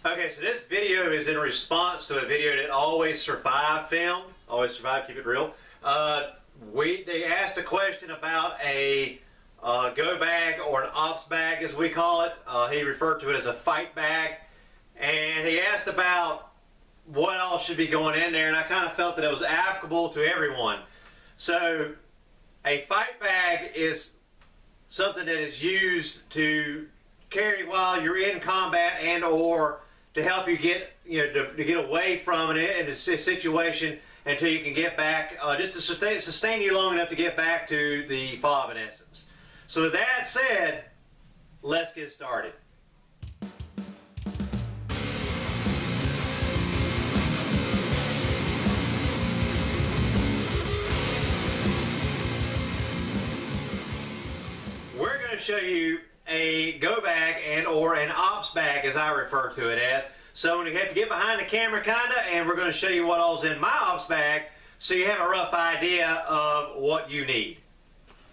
Okay, so this video is in response to a video that Always Survive filmed. Always Survive, keep it real. They asked a question about a go bag or an ops bag, as we call it. He referred to it as a fight bag. And he asked about what all should be going in there, and I kind of felt that it was applicable to everyone. So a fight bag is something that is used to carry while you're in combat and or to help you get, to get away from a situation until you can get back, just to sustain you long enough to get back to the fob in essence. So with that said, let's get started. We're going to show you a go bag and or an ops bag, as I refer to it as. So we have to get behind the camera kinda, and we're going to show you what all's in my ops bag so you have a rough idea of what you need.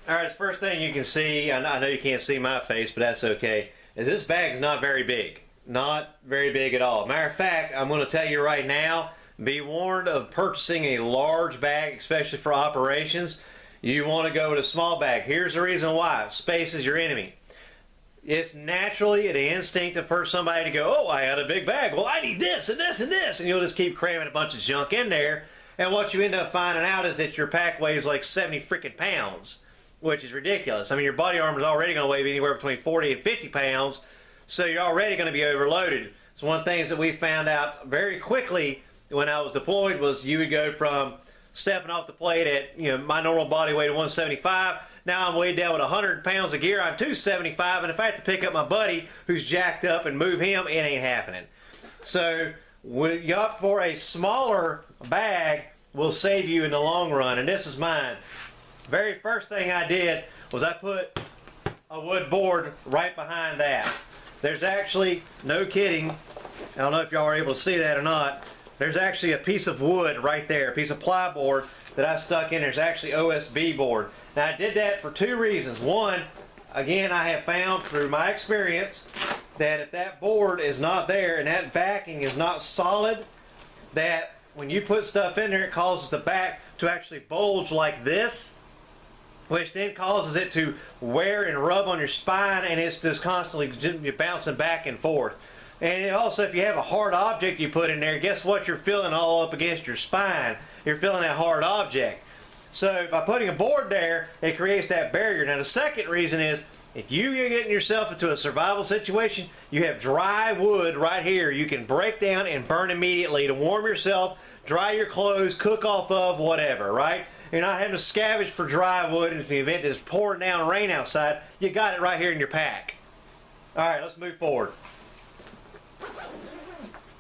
Alright, the first thing you can see, I know you can't see my face, but that's okay, is this bag is not very big. Not very big at all. Matter of fact, I'm going to tell you right now, be warned of purchasing a large bag, especially for operations. You want to go with a small bag. Here's the reason why. Space is your enemy. It's naturally an instinct for somebody to go, oh, I had a big bag. Well, I need this and this and this. And you'll just keep cramming a bunch of junk in there. And what you end up finding out is that your pack weighs like 70 freaking pounds, which is ridiculous. I mean, your body armor is already going to weigh anywhere between 40 and 50 pounds. So you're already going to be overloaded. So one of the things that we found out very quickly when I was deployed was you would go from stepping off the plate at, my normal body weight of 175. Now I'm weighed down with 100 pounds of gear. I'm 275, and if I have to pick up my buddy who's jacked up and move him, it ain't happening. So you opt for a smaller bag will save you in the long run, and this is mine. Very first thing I did was I put a wood board right behind that. There's actually, no kidding, I don't know if y'all are able to see that or not, there's actually a piece of wood right there, a piece of plyboard that I stuck in. There's actually OSB board. Now I did that for two reasons. One, again, I have found through my experience that if that board is not there and that backing is not solid, that when you put stuff in there, it causes the back to actually bulge like this, which then causes it to wear and rub on your spine, and it's just constantly bouncing back and forth. And also, if you have a hard object you put in there, guess what you're feeling all up against your spine? You're feeling that hard object. So by putting a board there, it creates that barrier. Now the second reason is, if you're getting yourself into a survival situation, you have dry wood right here you can break down and burn immediately to warm yourself, dry your clothes, cook off of, whatever, right? You're not having to scavenge for dry wood in the event that it's pouring down rain outside. You got it right here in your pack. Alright, let's move forward.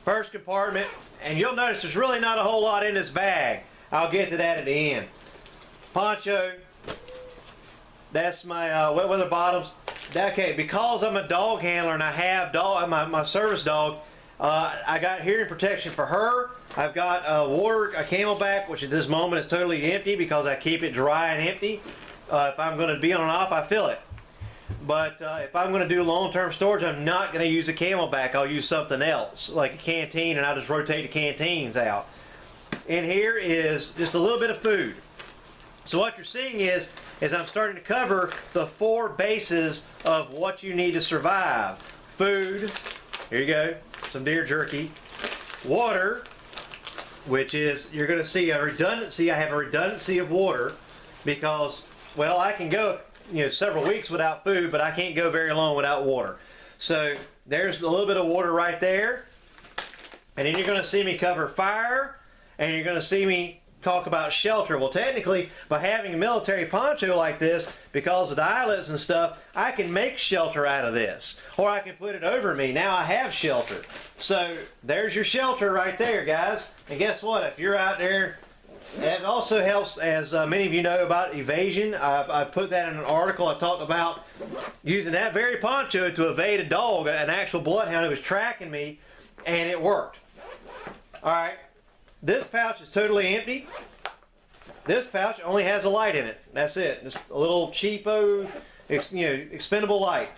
First compartment, and you'll notice there's really not a whole lot in this bag. I'll get to that at the end. Poncho, that's my wet weather bottoms. Okay, because I'm a dog handler and I have my service dog, I got hearing protection for her. I've got a Camelback, which at this moment is totally empty because I keep it dry and empty. If I'm going to be on an op, I fill it. But if I'm going to do long-term storage, I'm not going to use a Camelback. I'll use something else, like a canteen, and I'll just rotate the canteens out. In here is just a little bit of food. So what you're seeing is I'm starting to cover the four bases of what you need to survive. Food, here you go, some deer jerky. Water, which is, you're going to see a redundancy. I have a redundancy of water because, well, I can go several weeks without food, but I can't go very long without water. So there's a little bit of water right there. And then you're going to see me cover fire, and you're going to see me talk about shelter. Well, technically, by having a military poncho like this, because of the eyelets and stuff, I can make shelter out of this. Or I can put it over me. Now I have shelter. So there's your shelter right there, guys. And guess what? If you're out there, it also helps, as many of you know, about evasion. I put that in an article. I talked about using that very poncho to evade a dog, an actual bloodhound who was tracking me, and it worked. Alright, this pouch is totally empty. This pouch only has a light in it. That's it. Just a little cheapo, expendable light.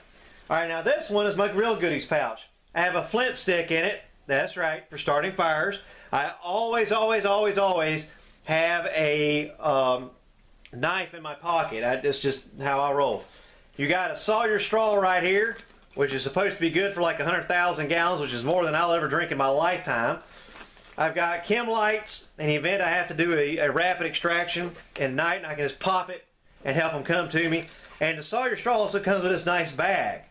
Alright, now this one is my Real Goodies pouch. I have a flint stick in it. That's right, for starting fires. I always have a knife in my pocket. That's just how I roll. You got a Sawyer Straw right here, which is supposed to be good for like 100,000 gallons, which is more than I'll ever drink in my lifetime. I've got chem lights in the event I have to do a rapid extraction at night, and I can just pop it and help them come to me. And the Sawyer Straw also comes with this nice bag.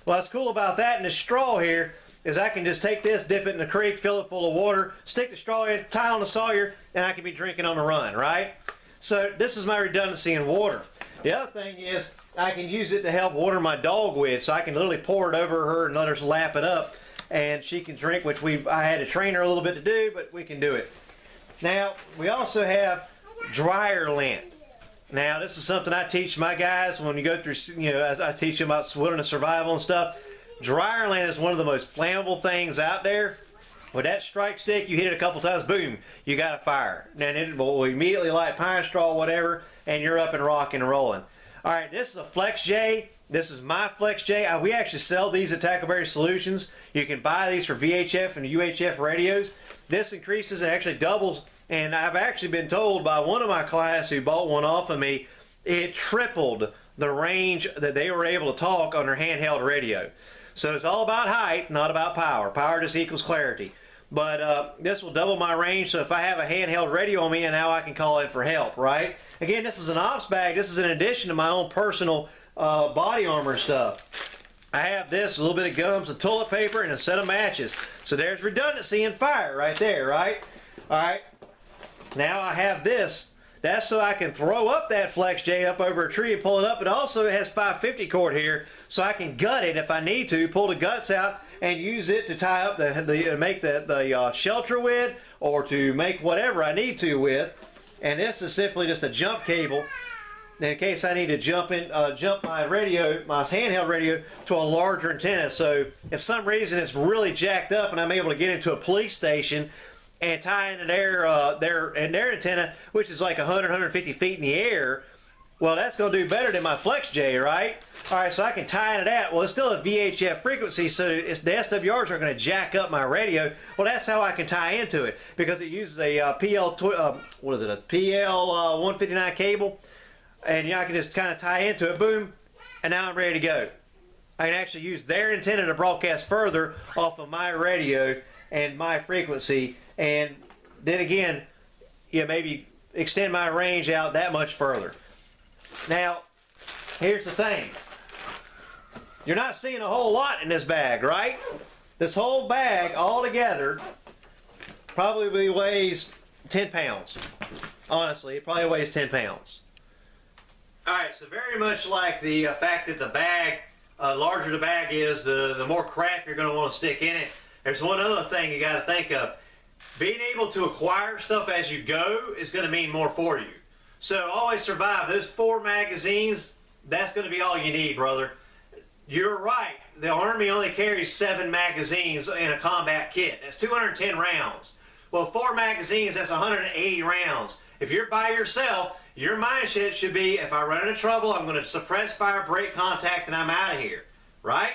Well, what's cool about that and this straw here is I can just take this, dip it in the creek, fill it full of water, stick the straw in, tie on the Sawyer, and I can be drinking on the run, right? So this is my redundancy in water. The other thing is I can use it to help water my dog with, so I can literally pour it over her and let her lap it up, and she can drink, which I had to train her a little bit to do, but we can do it. Now, we also have dryer lint. Now, this is something I teach my guys when you go through, I teach them about wilderness survival and stuff. Dryer lint is one of the most flammable things out there. With that strike stick, you hit it a couple times, boom, you got a fire. Then it will immediately light pine straw, whatever, and you're up and rocking and rolling. All right, this is a Flex J. This is my Flex J. We actually sell these at Tackleberry Solutions. You can buy these for VHF and UHF radios. This increases and actually doubles, and I've actually been told by one of my clients who bought one off of me, it tripled the range that they were able to talk on their handheld radio. So it's all about height, not about power. Power just equals clarity. But this will double my range, so if I have a handheld radio on me, and now I can call in for help, right? Again, this is an ops bag. This is in addition to my own personal body armor stuff. I have this, a little bit of gums, a toilet paper, and a set of matches. So there's redundancy in fire right there, right? All right. Now I have this. That's so I can throw up that Flex J up over a tree and pull it up. But also it has 550 cord here, so I can gut it if I need to, pull the guts out, and use it to tie up make the shelter with, or to make whatever I need to with. And this is simply just a jump cable in case I need to jump my radio, my handheld radio, to a larger antenna. So if some reason it's really jacked up and I'm able to get into a police station and tie into their antenna, which is like 150 feet in the air, well, that's going to do better than my Flex J, right? All right, so I can tie into that. Well, it's still a VHF frequency, so the SWRs are going to jack up my radio. Well, that's how I can tie into it, because it uses a a PL 159 cable, and I can just kind of tie into it, boom, and now I'm ready to go. I can actually use their antenna to broadcast further off of my radio and my frequency, and then again, maybe extend my range out that much further. Now, here's the thing. You're not seeing a whole lot in this bag, right? This whole bag altogether probably weighs 10 pounds. Honestly, it probably weighs 10 pounds. Alright, so very much like the fact that the bag, larger the bag is, the more crap you're going to want to stick in it. There's one other thing you got to think of. Being able to acquire stuff as you go is going to mean more for you. So always survive. Those 4 magazines, that's going to be all you need, brother. You're right. The Army only carries 7 magazines in a combat kit. That's 210 rounds. Well, 4 magazines, that's 180 rounds. If you're by yourself, your mindset should be, if I run into trouble, I'm going to suppress fire, break contact, and I'm out of here. Right?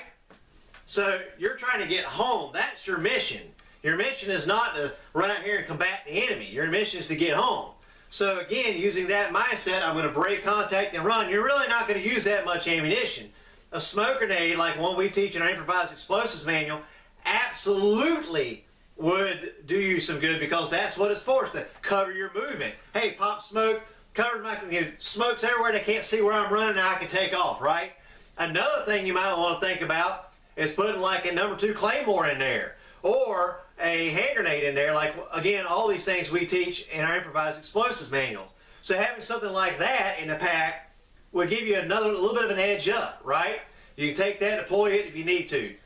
So you're trying to get home. That's your mission. Your mission is not to run out here and combat the enemy. Your mission is to get home. So again, using that mindset, I'm going to break contact and run. You're really not going to use that much ammunition. A smoke grenade, like one we teach in our improvised explosives manual, absolutely would do you some good, because that's what it's for, to cover your movement. Hey, pop smoke, cover my, smoke's everywhere, they can't see where I'm running, now I can take off, right? Another thing you might want to think about is putting like a number 2 Claymore in there, or a hand grenade in there, like, again, all these things we teach in our improvised explosives manuals. So having something like that in the pack would give you a little bit of an edge up, right? You can take that, deploy it if you need to.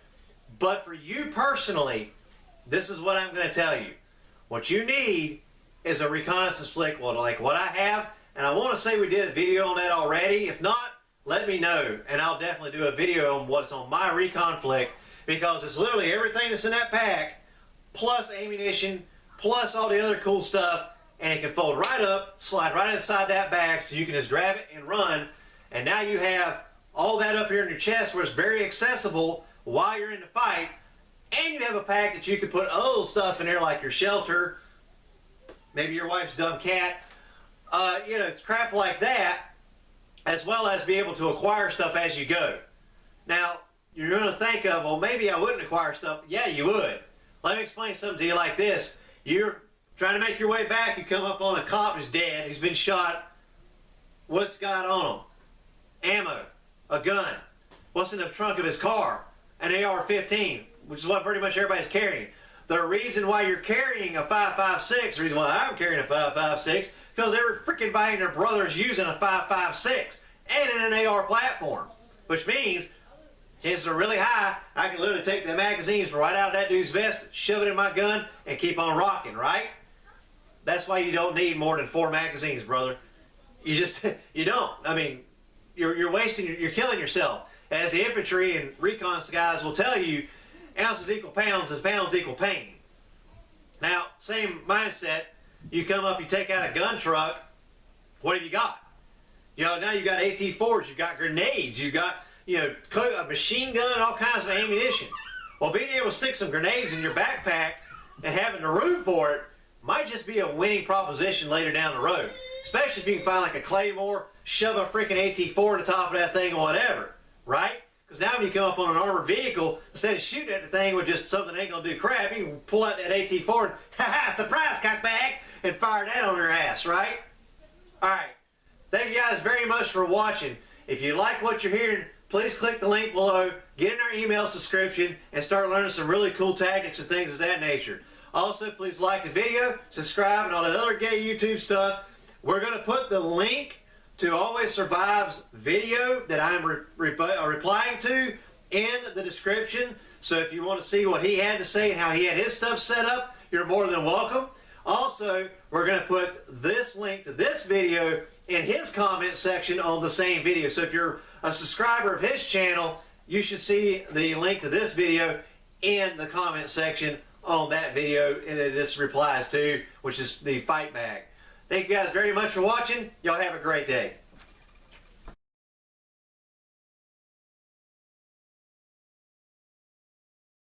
But for you personally, this is what I'm going to tell you. What you need is a reconnaissance flick, like what I have, and I want to say we did a video on that already. If not, let me know, and I'll definitely do a video on what's on my recon flick, because it's literally everything that's in that pack, plus ammunition, plus all the other cool stuff, and it can fold right up, slide right inside that bag, so you can just grab it and run, and now you have all that up here in your chest where it's very accessible while you're in the fight, And you have a pack that you can put other little stuff in there like your shelter, maybe your wife's dumb cat, you know, crap like that, as well as be able to acquire stuff as you go. Now, you're going to think of, well, maybe I wouldn't acquire stuff. Yeah, you would. Let me explain something to you like this. You're trying to make your way back. You come up on a cop who's dead. He's been shot. What's got on him? Ammo. A gun. What's in the trunk of his car? An AR-15, which is what pretty much everybody's carrying. The reason why you're carrying a 5.56, the reason why I'm carrying a 5.56, because every freaking body and their brother's using a 5.56 and in an AR platform, which means chances are really high I can literally take the magazines right out of that dude's vest, shove it in my gun, and keep on rocking, right? That's why you don't need more than 4 magazines, brother. You just, you don't. I mean, you're wasting, you're killing yourself. As the infantry and recon guys will tell you, ounces equal pounds and pounds equal pain. Now, same mindset. You come up, you take out a gun truck. What have you got? You know, now you got AT-4s, you've got grenades, you've got, you know, a machine gun, all kinds of ammunition. Well, being able to stick some grenades in your backpack and having the room for it might just be a winning proposition later down the road. Especially if you can find like a claymore, shove a freaking AT-4 at the top of that thing or whatever, right? Because now when you come up on an armored vehicle, instead of shooting at the thing with just something that ain't gonna do crap, you can pull out that AT-4 and, ha-ha, surprise, cockbag, and fire that on their ass, right? Alright, thank you guys very much for watching. If you like what you're hearing, please click the link below, get in our email subscription, and start learning some really cool tactics and things of that nature. Also, please like the video, subscribe, and all that other gay YouTube stuff. We're going to put the link to Always Survive's video that I'm replying to in the description. So if you want to see what he had to say and how he had his stuff set up, you're more than welcome. Also, we're going to put this link to this video in his comment section on the same video. So if you're a subscriber of his channel, you should see the link to this video in the comment section on that video, and it just replies to, which is the fight bag. Thank you guys very much for watching. Y'all have a great day.